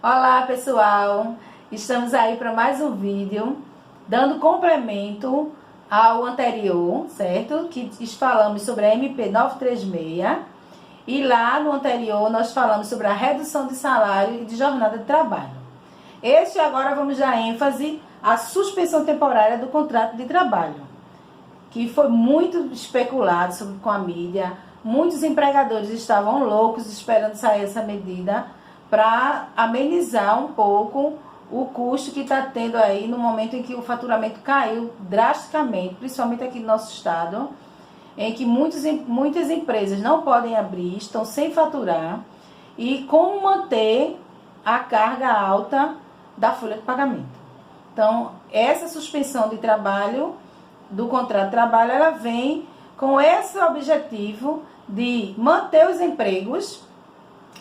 Olá, pessoal! Estamos aí para mais um vídeo, dando complemento ao anterior, certo? Que falamos sobre a MP 936 e lá no anterior nós falamos sobre a redução de salário e de jornada de trabalho. Este agora vamos dar ênfase à suspensão temporária do contrato de trabalho, que foi muito especulado com a mídia. Muitos empregadores estavam loucos esperando sair essa medida para amenizar um pouco o custo que está tendo aí no momento em que o faturamento caiu drasticamente, principalmente aqui no nosso estado, em que muitas empresas não podem abrir, estão sem faturar, e como manter a carga alta da folha de pagamento. Então, essa suspensão de trabalho, do contrato de trabalho, ela vem com esse objetivo de manter os empregos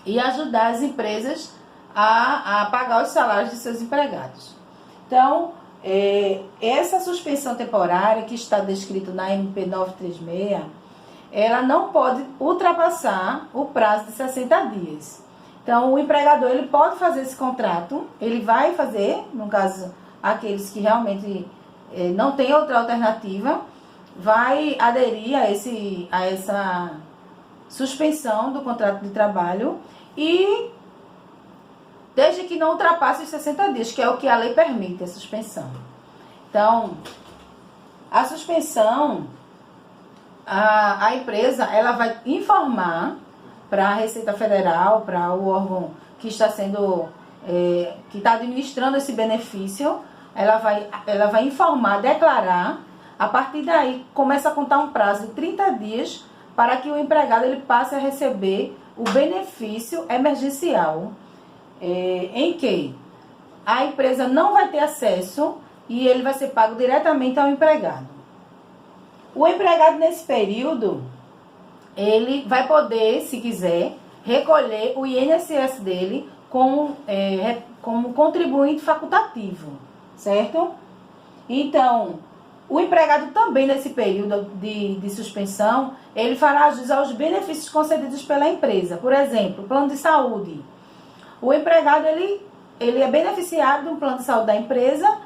e ajudar as empresas a pagar os salários de seus empregados. Então, essa suspensão temporária que está descrito na MP 936, ela não pode ultrapassar o prazo de 60 dias. Então, o empregador ele pode fazer esse contrato, ele vai fazer, no caso, aqueles que realmente não tem outra alternativa, vai aderir a essa suspensão do contrato de trabalho e desde que não ultrapasse os 60 dias, que é o que a lei permite, a suspensão. Então, a suspensão, a empresa ela vai informar para a Receita Federal, para o órgão que está sendo, que está administrando esse benefício, ela vai informar, declarar. A partir daí, começa a contar um prazo de 30 dias para que o empregado ele passe a receber o benefício emergencial, em que a empresa não vai ter acesso e ele vai ser pago diretamente ao empregado. O empregado, nesse período, ele vai poder, se quiser, recolher o INSS dele como contribuinte facultativo, certo? Então, o empregado também, nesse período de suspensão, ele fará jus aos benefícios concedidos pela empresa. Por exemplo, plano de saúde. O empregado, ele é beneficiado de um plano de saúde da empresa,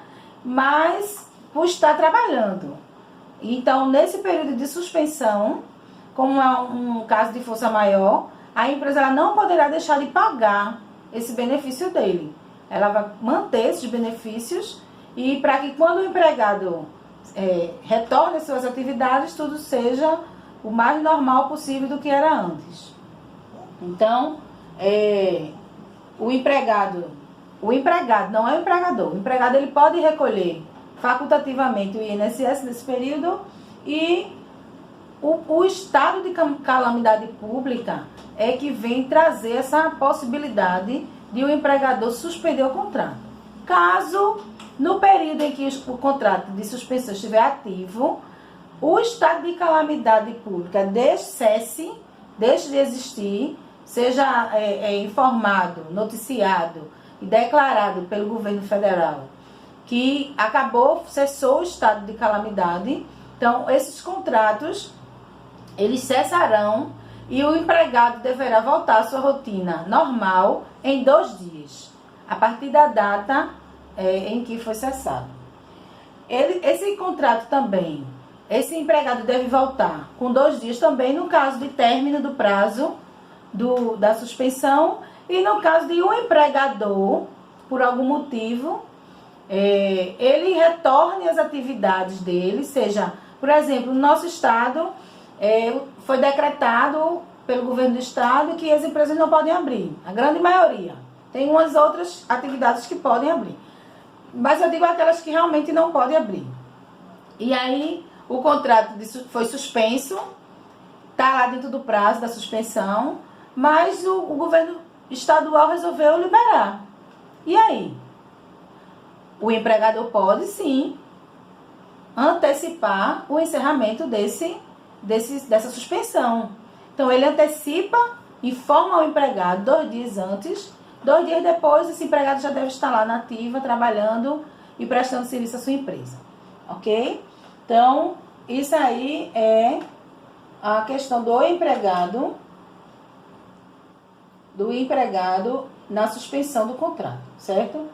mas por estar trabalhando. Então, nesse período de suspensão, como é um caso de força maior, a empresa ela não poderá deixar de pagar esse benefício dele. Ela vai manter esses benefícios e para que quando o empregado retorne às suas atividades, tudo seja o mais normal possível do que era antes. Então, o empregado não é o empregador. O empregado ele pode recolher facultativamente o INSS nesse período e o estado de calamidade pública é que vem trazer essa possibilidade de o empregador suspender o contrato. Caso, no período em que o contrato de suspensão estiver ativo, o estado de calamidade pública cesse, deixe de existir, seja informado, noticiado e declarado pelo governo federal que cessou o estado de calamidade. Então, esses contratos, eles cessarão e o empregado deverá voltar à sua rotina normal em 2 dias, a partir da data em que foi cessado. Esse contrato também, esse empregado deve voltar com 2 dias também no caso de término do prazo da suspensão e no caso de um empregador, por algum motivo, ele retorne às atividades dele, seja, por exemplo, no nosso estado, foi decretado pelo governo do estado que as empresas não podem abrir, a grande maioria. Tem umas outras atividades que podem abrir, mas eu digo aquelas que realmente não podem abrir. E aí, o contrato foi suspenso, está lá dentro do prazo da suspensão, mas o governo estadual resolveu liberar. E aí? O empregador pode, sim, antecipar o encerramento dessa suspensão. Então, ele antecipa, informa ao empregado 2 dias antes, 2 dias depois, esse empregado já deve estar lá na ativa, trabalhando e prestando serviço à sua empresa. Ok? Então, isso aí é a questão do empregado na suspensão do contrato, certo?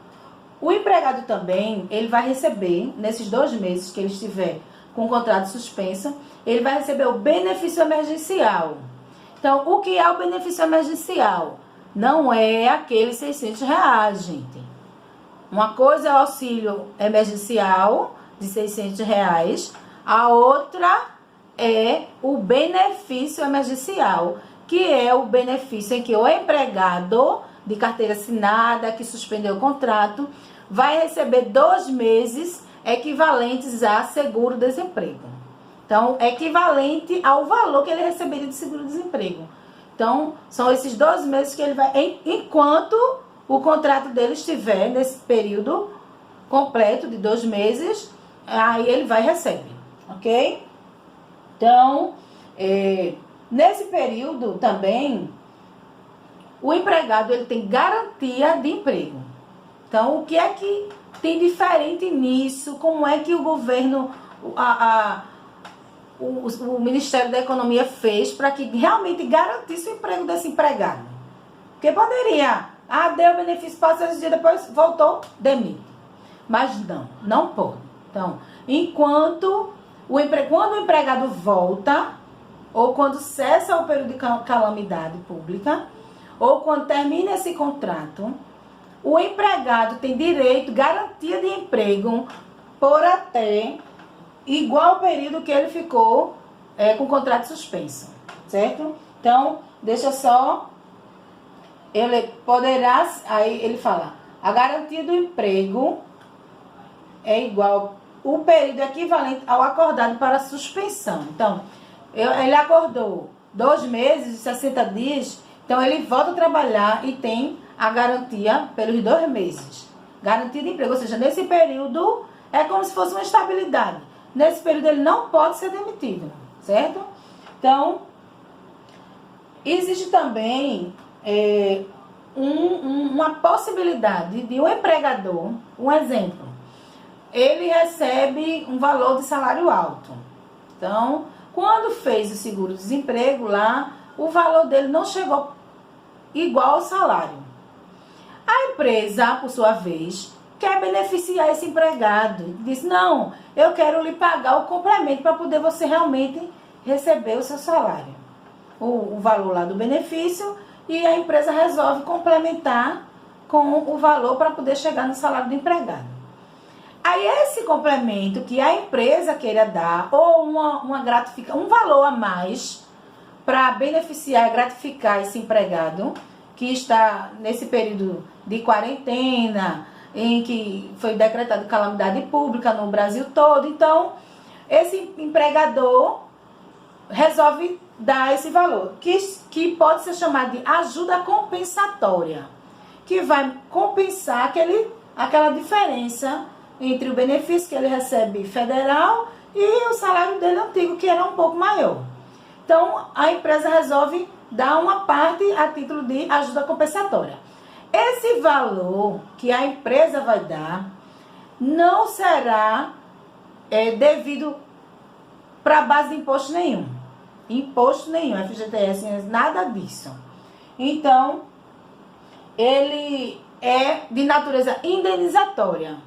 O empregado também, ele vai receber, nesses 2 meses que ele estiver com o contrato suspenso, ele vai receber o benefício emergencial. Então, o que é o benefício emergencial? Não é aqueles R$600, gente. Uma coisa é o auxílio emergencial de R$600, a outra é o benefício emergencial, que é o benefício em que o empregado de carteira assinada, que suspendeu o contrato, vai receber 2 meses equivalentes a seguro-desemprego. Então, equivalente ao valor que ele receberia de seguro-desemprego. Então, são esses 2 meses que ele vai, enquanto o contrato dele estiver nesse período completo de 2 meses, aí ele vai receber, ok? Então, nesse período também, o empregado ele tem garantia de emprego. Então, o que é que tem diferente nisso? Como é que o governo, o Ministério da Economia fez para que realmente garantisse o emprego desse empregado? Porque poderia, deu benefício, passa 6 dias, depois voltou, demite. Mas não pode. Então, quando o empregado volta, ou quando cessa o período de calamidade pública, ou quando termina esse contrato, o empregado tem direito, garantia de emprego, por até igual ao período que ele ficou com o contrato suspenso, certo? Então, deixa só, ele poderá, aí ele fala, a garantia do emprego é igual, o período equivalente ao acordado para a suspensão. Então, ele acordou 2 meses e 60 dias, então ele volta a trabalhar e tem a garantia pelos 2 meses. Garantia de emprego, ou seja, nesse período é como se fosse uma estabilidade. Nesse período ele não pode ser demitido, certo? Então, existe também uma possibilidade de um empregador, um exemplo, ele recebe um valor de salário alto. Então, quando fez o seguro-desemprego lá, o valor dele não chegou igual ao salário. A empresa, por sua vez, quer beneficiar esse empregado. Diz, não, eu quero lhe pagar o complemento para poder você realmente receber o seu salário. O valor lá do benefício, e a empresa resolve complementar com o valor para poder chegar no salário do empregado. Aí esse complemento que a empresa queira dar, ou um valor a mais para beneficiar e gratificar esse empregado que está nesse período de quarentena, em que foi decretado calamidade pública no Brasil todo. Então, esse empregador resolve dar esse valor, que pode ser chamado de ajuda compensatória, que vai compensar aquela diferença entre o benefício que ele recebe federal e o salário dele antigo, que era um pouco maior. Então, a empresa resolve dar uma parte a título de ajuda compensatória. Esse valor que a empresa vai dar não será devido para base de imposto nenhum. Imposto nenhum, FGTS, nada disso. Então, ele é de natureza indenizatória.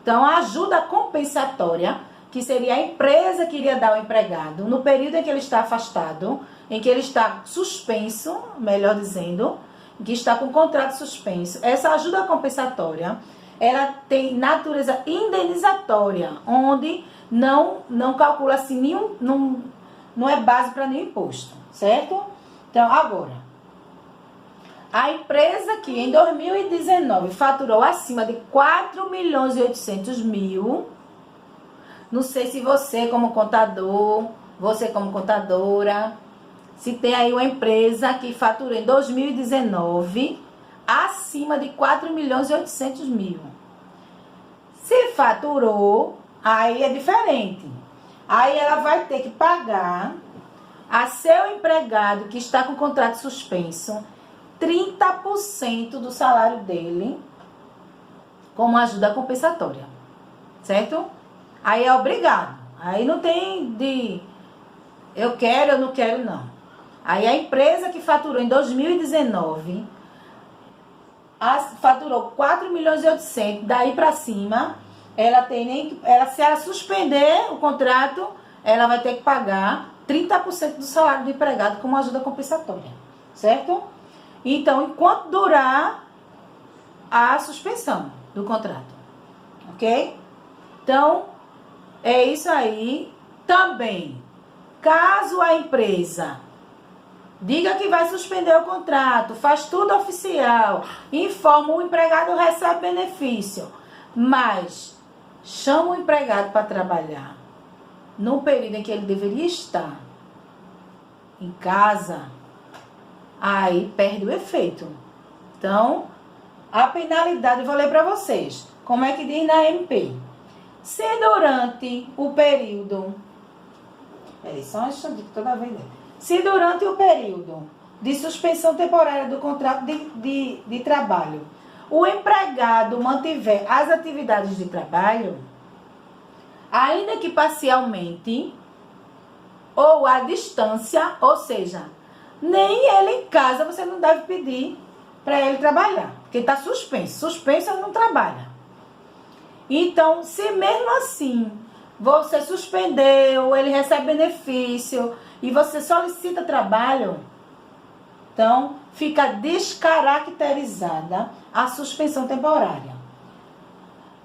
Então, a ajuda compensatória, que seria a empresa que iria dar ao empregado no período em que ele está afastado, em que ele está suspenso, melhor dizendo, que está com o contrato suspenso. Essa ajuda compensatória, ela tem natureza indenizatória, onde não calcula assim nenhum, não é base para nenhum imposto, certo? Então, agora, a empresa que em 2019 faturou acima de 4.800.000, não sei se você como contador, você como contadora, se tem aí uma empresa que faturou em 2019 acima de 4.800.000. Se faturou, aí é diferente. Aí ela vai ter que pagar a seu empregado que está com o contrato suspenso 30% do salário dele como ajuda compensatória, certo? Aí é obrigado. Aí não tem de eu quero, eu não quero, não. Aí a empresa que faturou em 2019 faturou 4.800.000, daí para cima, se ela suspender o contrato, ela vai ter que pagar 30% do salário do empregado como ajuda compensatória, certo? Então, enquanto durar a suspensão do contrato, ok? Então, é isso aí. Também, caso a empresa diga que vai suspender o contrato, faz tudo oficial, informa o empregado, recebe benefício, mas chama o empregado para trabalhar no período em que ele deveria estar em casa, aí perde o efeito. Então, a penalidade, eu vou ler para vocês, como é que diz na MP. Se durante o período... só um instante, toda vez... Se durante o período de suspensão temporária do contrato de trabalho, o empregado mantiver as atividades de trabalho, ainda que parcialmente, ou à distância, ou seja, nem ele em casa você não deve pedir para ele trabalhar, porque está suspenso. Suspenso ele não trabalha. Então, se mesmo assim você suspendeu, ele recebe benefício e você solicita trabalho, então fica descaracterizada a suspensão temporária.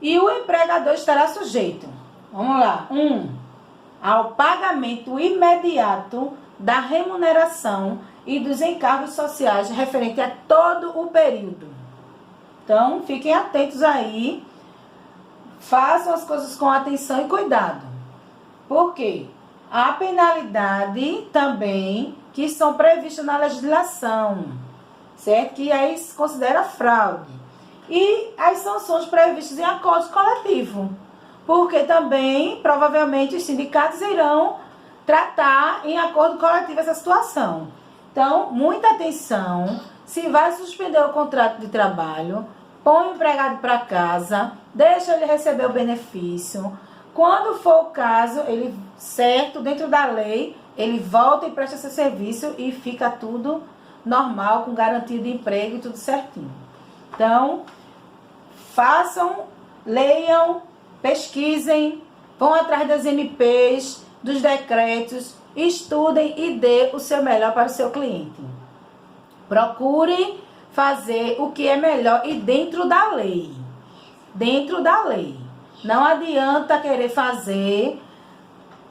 E o empregador estará sujeito, vamos lá, 1. Ao pagamento imediato da remuneração e dos encargos sociais referente a todo o período. Então, fiquem atentos aí, façam as coisas com atenção e cuidado. Por quê? Há penalidade também que são previstas na legislação, certo? Que aí se considera fraude. E as sanções previstas em acordo coletivo, porque também, provavelmente, os sindicatos irão tratar em acordo coletivo essa situação. Então, muita atenção. Se vai suspender o contrato de trabalho, põe o empregado para casa, deixa ele receber o benefício. Quando for o caso, ele, certo, dentro da lei, ele volta e presta seu serviço e fica tudo normal, com garantia de emprego e tudo certinho. Então, façam, leiam, pesquisem, vão atrás das MPs, dos decretos, estudem e dê o seu melhor para o seu cliente. Procure fazer o que é melhor e dentro da lei. Dentro da lei. Não adianta querer fazer,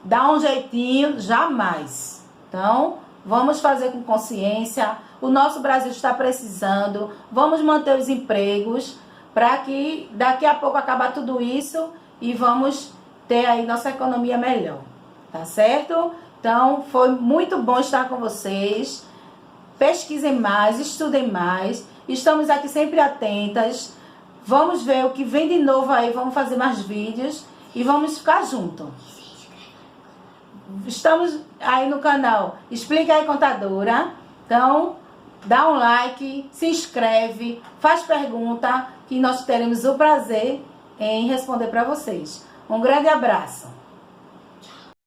dar um jeitinho, jamais. Então, vamos fazer com consciência. O nosso Brasil está precisando. Vamos manter os empregos para que daqui a pouco acabar tudo isso e vamos ter aí nossa economia melhor. Tá certo? Então, foi muito bom estar com vocês. Pesquisem mais, estudem mais. Estamos aqui sempre atentas. Vamos ver o que vem de novo aí. Vamos fazer mais vídeos e vamos ficar juntos. Estamos aí no canal Explica aí Contadora. Então, dá um like, se inscreve, faz pergunta que nós teremos o prazer em responder para vocês. Um grande abraço.